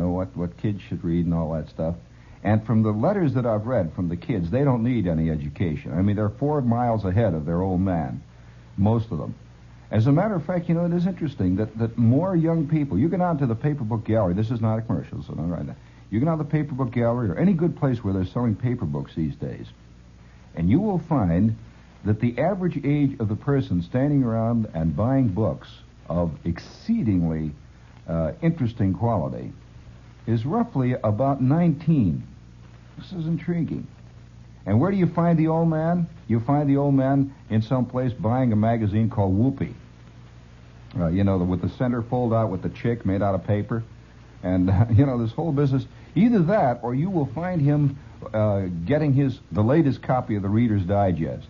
know, what kids should read and all that stuff. And from the letters that I've read from the kids, they don't need any education. I mean, they're 4 miles ahead of their old man, most of them. As a matter of fact, you know, it is interesting that more young people, you get on to the paper book gallery, this is not a commercial, so don't write that. You get on the paper book gallery or any good place where they're selling paper books these days, and you will find that the average age of the person standing around and buying books of exceedingly interesting quality is roughly about 19. This is intriguing. And where do you find the old man? You find the old man in some place buying a magazine called Whoopee. You know, with the center fold out with the chick made out of paper. And, you know, this whole business. Either that or you will find him getting the latest copy of the Reader's Digest.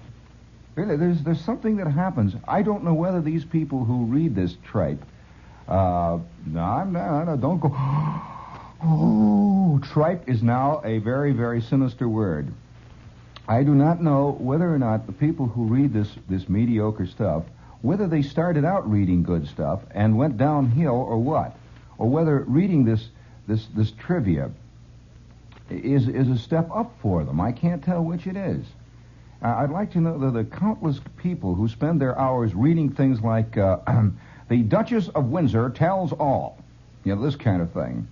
Really, there's something that happens. I don't know whether these people who read this tripe, no, don't go, oh, tripe is now a very, very sinister word. I do not know whether or not the people who read this mediocre stuff, whether they started out reading good stuff and went downhill or what, or whether reading this trivia is a step up for them. I can't tell which it is. I'd like to know the countless people who spend their hours reading things like The Duchess of Windsor Tells All, you know, this kind of thing.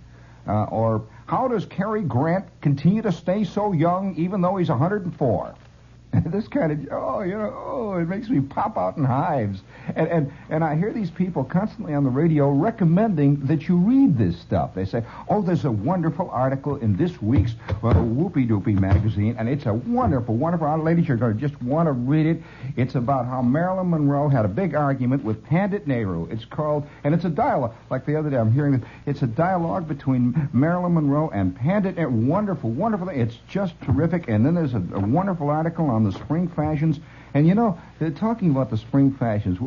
Or how does Cary Grant continue to stay so young even though he's 104? This kind of, it makes me pop out in hives. And I hear these people constantly on the radio recommending that you read this stuff. They say, oh, there's a wonderful article in this week's Whoopie Doopie magazine, and it's a wonderful, wonderful, ladies, you're going to just want to read it. It's about how Marilyn Monroe had a big argument with Pandit Nehru. It's called, and it's a dialogue, like the other day I'm hearing this, it's a dialogue between Marilyn Monroe and Pandit Nehru. Wonderful, wonderful thing. It's just terrific. And then there's a wonderful article on the spring fashions. And you know, they're talking about the spring fashions.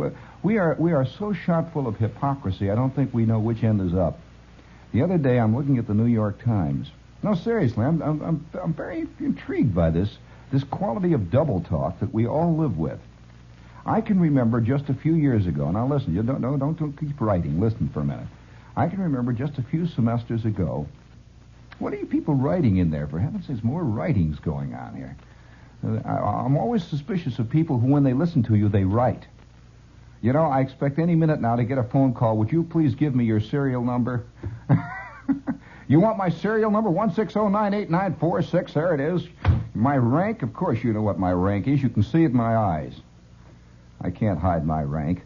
We are so shot full of hypocrisy, I don't think we know which end is up. The other day, I'm looking at the New York Times. No, seriously, I'm very intrigued by this quality of double talk that we all live with. I can remember just a few years ago. Now listen, you don't keep writing. Listen for a minute. I can remember just a few semesters ago. What are you people writing in there? For heaven's sakes, more writings going on here. I'm always suspicious of people who, when they listen to you, they write. You know, I expect any minute now to get a phone call. Would you please give me your serial number? You want my serial number? 160-989-46. There it is. My rank? Of course you know what my rank is. You can see it in my eyes. I can't hide my rank.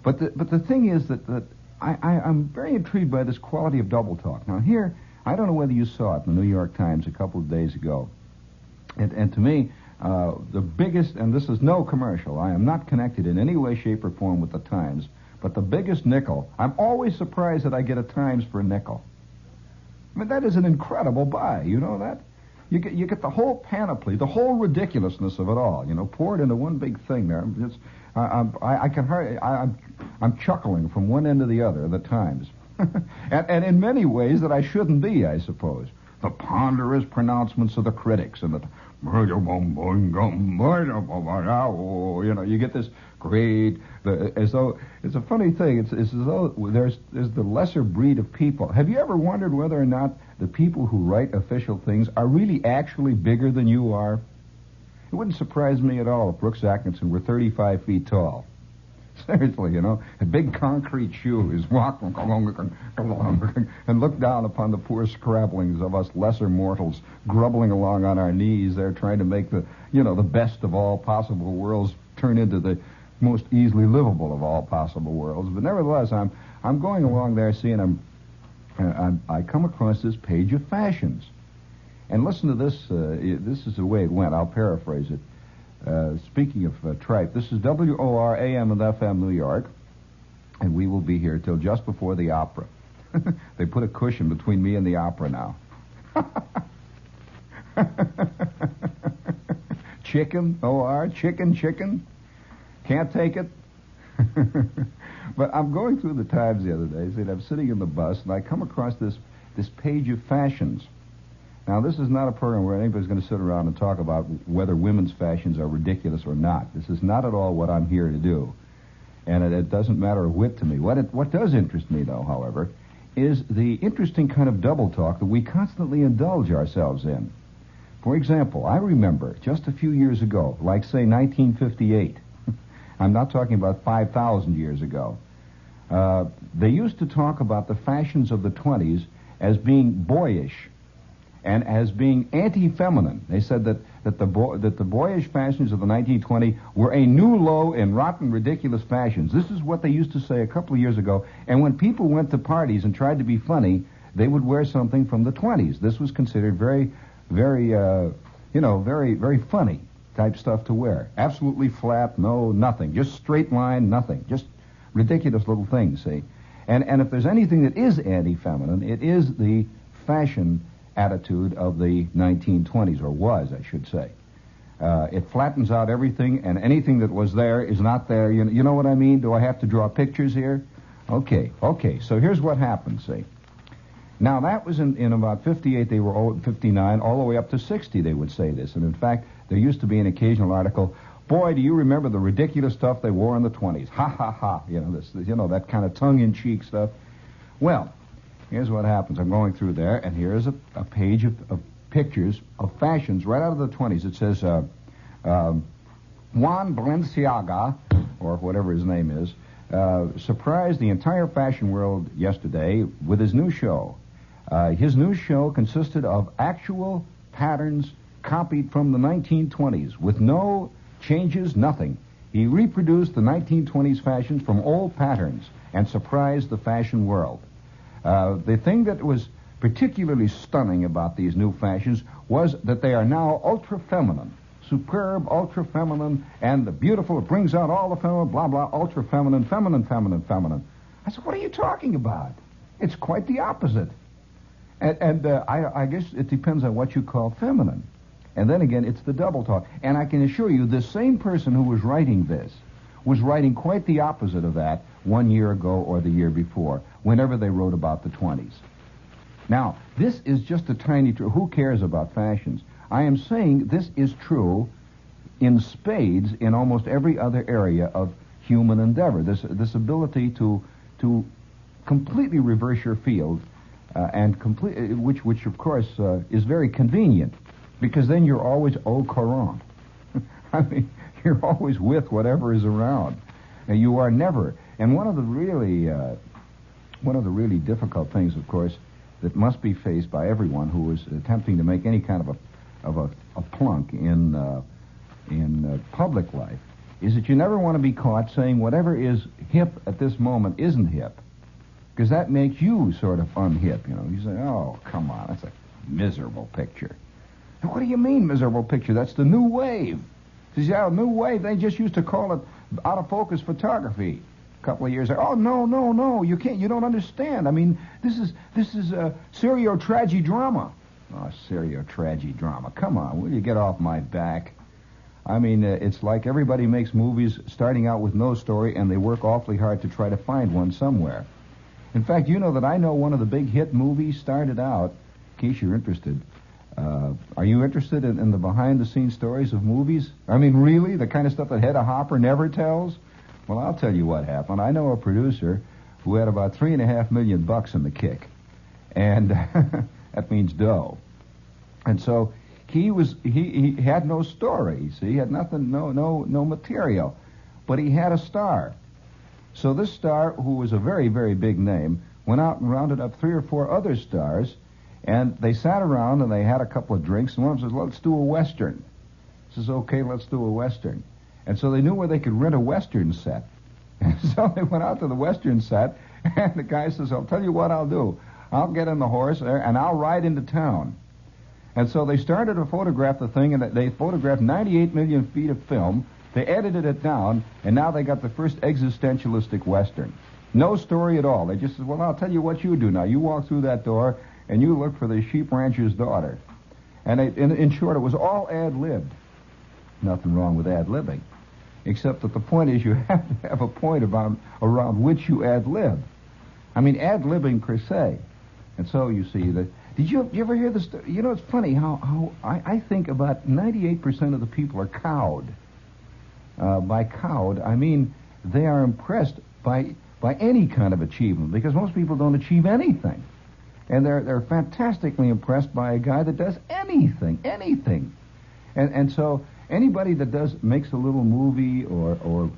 But the thing is that I'm very intrigued by this quality of double talk. Now here, I don't know whether you saw it in the New York Times a couple of days ago. And to me, the biggest, and this is no commercial, I am not connected in any way, shape, or form with the Times, but the biggest nickel, I'm always surprised that I get a Times for a nickel. I mean, that is an incredible buy, you know that? You get the whole panoply, the whole ridiculousness of it all, you know, poured into one big thing there. I'm chuckling from one end to the other of the Times. and in many ways that I shouldn't be, I suppose. The ponderous pronouncements of the critics and you know, you get this great, as though, it's a funny thing, it's as though there's the lesser breed of people. Have you ever wondered whether or not the people who write official things are really actually bigger than you are? It wouldn't surprise me at all if Brooks Atkinson were 35 feet tall. Seriously, you know, a big concrete shoes, walk and look down upon the poor scrabblings of us lesser mortals, grubbling along on our knees there, trying to make the best of all possible worlds turn into the most easily livable of all possible worlds. But nevertheless, I'm going along there seeing I come across this page of fashions, and listen to this. This is the way it went. I'll paraphrase it. Speaking of tripe, this is WOR AM and FM New York, and we will be here till just before the opera. They put a cushion between me and the opera now. Chicken, OR, chicken. Can't take it. But I'm going through the Times the other day, and I'm sitting in the bus, and I come across this page of fashions. Now, this is not a program where anybody's going to sit around and talk about whether women's fashions are ridiculous or not. This is not at all what I'm here to do. And it doesn't matter a whit to me. What does interest me, though, however, is the interesting kind of double talk that we constantly indulge ourselves in. For example, I remember just a few years ago, like say 1958, I'm not talking about 5,000 years ago, they used to talk about the fashions of the 20s as being boyish and as being anti-feminine. They said that the boyish fashions of the 1920s were a new low in rotten, ridiculous fashions. This is what they used to say a couple of years ago. And when people went to parties and tried to be funny, they would wear something from the 20s. This was considered very, very, very funny type stuff to wear. Absolutely flat, no, nothing. Just straight line, nothing. Just ridiculous little things, see? And if there's anything that is anti-feminine, it is the fashion attitude of the 1920s, or was, I should say. It flattens out everything, and anything that was there is not there. You know what I mean? Do I have to draw pictures here? Okay, so here's what happened, see. Now, that was in about 58, they were 59, all the way up to 60, they would say this. And in fact, there used to be an occasional article, boy, do you remember the ridiculous stuff they wore in the 20s? Ha, ha, ha. That kind of tongue-in-cheek stuff. Well, here's what happens. I'm going through there, and here's a page of pictures of fashions right out of the 20s. It says, Juan Balenciaga, or whatever his name is, surprised the entire fashion world yesterday with his new show. His new show consisted of actual patterns copied from the 1920s with no changes, nothing. He reproduced the 1920s fashions from old patterns and surprised the fashion world. The thing that was particularly stunning about these new fashions was that they are now ultra-feminine. Superb, ultra-feminine, and the beautiful, it brings out all the feminine, blah, blah, ultra-feminine, feminine. I said, what are you talking about? It's quite the opposite. And I guess it depends on what you call feminine. And then again, it's the double talk. And I can assure you, the same person who was writing this was writing quite the opposite of that 1 year ago or the year before, whenever they wrote about the 20s. Now, this is just a tiny... Who cares about fashions? I am saying this is true in spades in almost every other area of human endeavor. This ability to completely reverse your field, which of course is very convenient, because then you're always au courant. I mean, you're always with whatever is around. And you are never. And one of the really difficult things, of course, that must be faced by everyone who is attempting to make any kind of a plunk in public life is that you never want to be caught saying whatever is hip at this moment isn't hip, because that makes you sort of unhip. You say, "Oh, come on, that's a miserable picture." And what do you mean, miserable picture? That's the new wave. Says, yeah, new wave. They just used to call it out of focus photography. A couple of years ago. Oh, no, you can't. You don't understand. I mean, this is serio-tragidrama. Oh, serio-tragidrama. Come on, will you get off my back? I mean, it's like everybody makes movies starting out with no story, and they work awfully hard to try to find one somewhere. In fact, you know that I know one of the big hit movies started out, in case you're interested. Are you interested in the behind-the-scenes stories of movies? I mean, really? The kind of stuff that Hedda Hopper never tells? Well, I'll tell you what happened. I know a producer who had about $3.5 million in the kick. And that means dough. And so he had no story, see? He had nothing, no material. But he had a star. So this star, who was a very, very big name, went out and rounded up 3 or 4 other stars, and they sat around and they had a couple of drinks, and one of them says, let's do a Western. He says, okay, let's do a Western. And so they knew where they could rent a Western set. And so they went out to the Western set, and the guy says, I'll tell you what I'll do. I'll get on the horse, and I'll ride into town. And so they started to photograph the thing, and they photographed 98 million feet of film. They edited it down, and now they got the first existentialistic Western. No story at all. They just said, well, I'll tell you what you do now. You walk through that door, and you look for the sheep rancher's daughter. And in short, it was all ad-libbed. Nothing wrong with ad-libbing, except that the point is you have to have a point around which you ad-lib. I mean, ad-libbing per se. And so you see that. Did you ever hear this? You know, it's funny how I think about 98% of the people are cowed. By cowed, I mean they are impressed by by any kind of achievement, because most people don't achieve anything. And they're fantastically impressed by a guy that does anything. And so anybody that makes a little movie or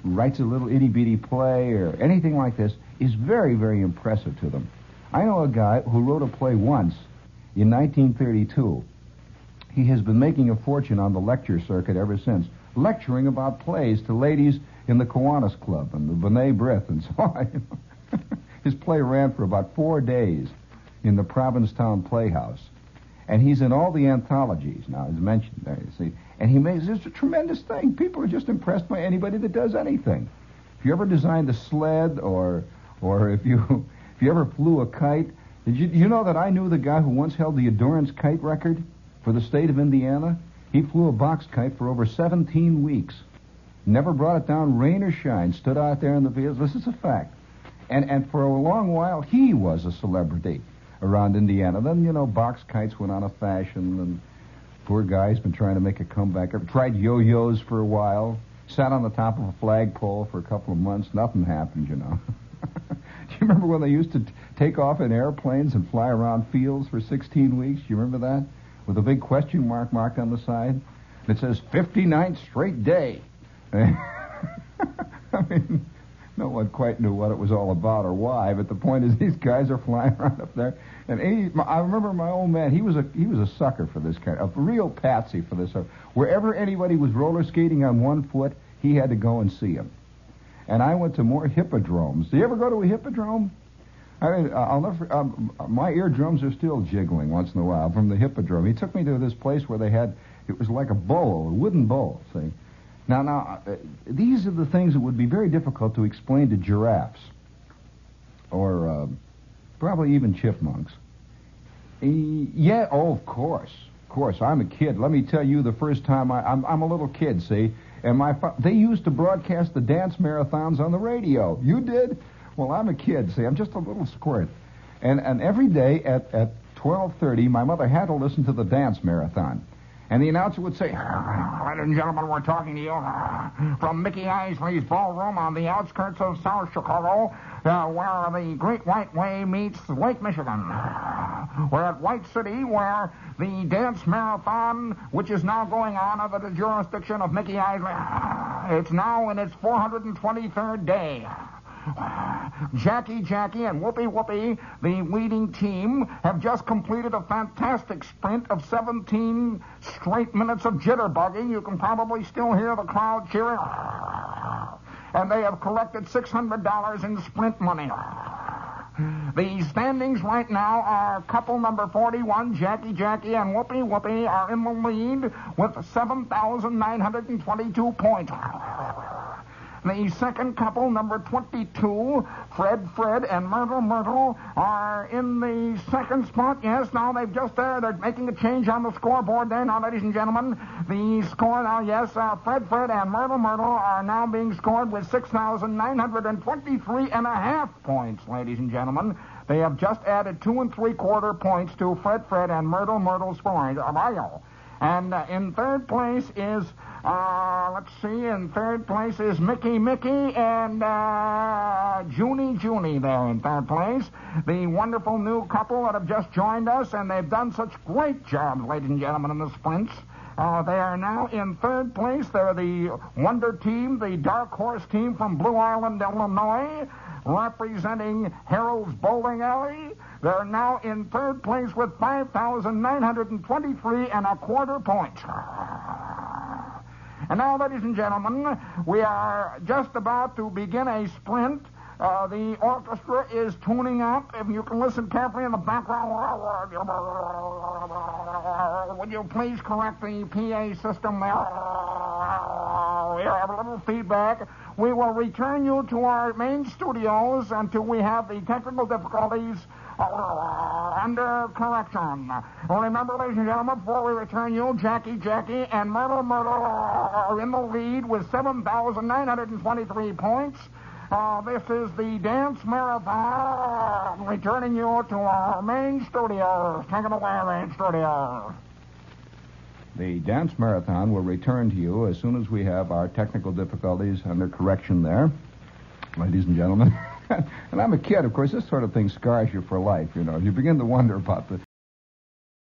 writes a little itty-bitty play or anything like this is very, very impressive to them. I know a guy who wrote a play once in 1932. He has been making a fortune on the lecture circuit ever since, lecturing about plays to ladies in the Kiwanis Club and the B'nai B'rith and so on. His play ran for about 4 days in the Provincetown Playhouse. And he's in all the anthologies now, as mentioned there, you see. And it's a tremendous thing. People are just impressed by anybody that does anything. If you ever designed a sled or if you ever flew a kite, did you know that I knew the guy who once held the endurance kite record for the state of Indiana? He flew a box kite for over 17 weeks. Never brought it down, rain or shine, stood out there in the fields. This is a fact. And for a long while, he was a celebrity around Indiana. Then, box kites went out of fashion, and poor guy's been trying to make a comeback. Tried yo-yos for a while, sat on the top of a flagpole for a couple of months. Nothing happened, Do you remember when they used to take off in airplanes and fly around fields for 16 weeks? Do you remember that? With a big question mark marked on the side. It says 59th straight day. I mean, no one quite knew what it was all about or why, but the point is these guys are flying around up there. And I remember my old man, he was a sucker for this kind, a real patsy for this. Wherever anybody was roller skating on one foot, he had to go and see him. And I went to more hippodromes. Do you ever go to a hippodrome? I mean, I'll never. My eardrums are still jiggling once in a while from the hippodrome. He took me to this place where it was like a bowl, a wooden bowl. See, now, these are the things that would be very difficult to explain to giraffes, or probably even chipmunks. Yeah, of course. I'm a kid. Let me tell you, the first time I'm a little kid, see, and they used to broadcast the dance marathons on the radio. You did? Well, I'm a kid, see, I'm just a little squirt. And every day at 12:30, my mother had to listen to the dance marathon. And the announcer would say, "Ladies and gentlemen, we're talking to you from Mickey Isley's Ballroom on the outskirts of South Chicago, where the Great White Way meets Lake Michigan. We're at White City, where the dance marathon, which is now going on under the jurisdiction of Mickey Isley, it's now in its 423rd day. Jackie and Whoopie, the leading team, have just completed a fantastic sprint of 17 straight minutes of jitterbugging. You can probably still hear the crowd cheering. And they have collected $600 in sprint money. The standings right now are couple number 41, Jackie and Whoopie are in the lead with 7,922 points. The second couple, number 22, Fred and Myrtle are in the second spot. Yes, now they're making a change on the scoreboard there. Now, ladies and gentlemen, the score now, yes, Fred and Myrtle are now being scored with 6,923 and a half points, ladies and gentlemen. They have just added 2 3/4 points to Fred and Myrtle scoring. And in third place is... in third place is Mickey and Junie there in third place. The wonderful new couple that have just joined us, and they've done such great jobs, ladies and gentlemen, in the sprints. They are now in third place. They're the Wonder Team, the Dark Horse Team from Blue Island, Illinois, representing Harold's Bowling Alley. They're now in third place with 5,923 and a quarter points. And now, ladies and gentlemen, we are just about to begin a sprint. The orchestra is tuning up. If you can listen carefully in the background, would you please correct the PA system there? We have a little feedback. We will return you to our main studios until we have the technical difficulties under correction. Remember, ladies and gentlemen, before we return you, Jackie and Myrtle are in the lead with 7,923 points. This is the Dance Marathon, returning you to our main studios. Take it away, main studio. The Dance Marathon will return to you as soon as we have our technical difficulties under correction there. ladies and gentlemen. And I'm a kid, of course. This sort of thing scars you for life, you know. You begin to wonder about the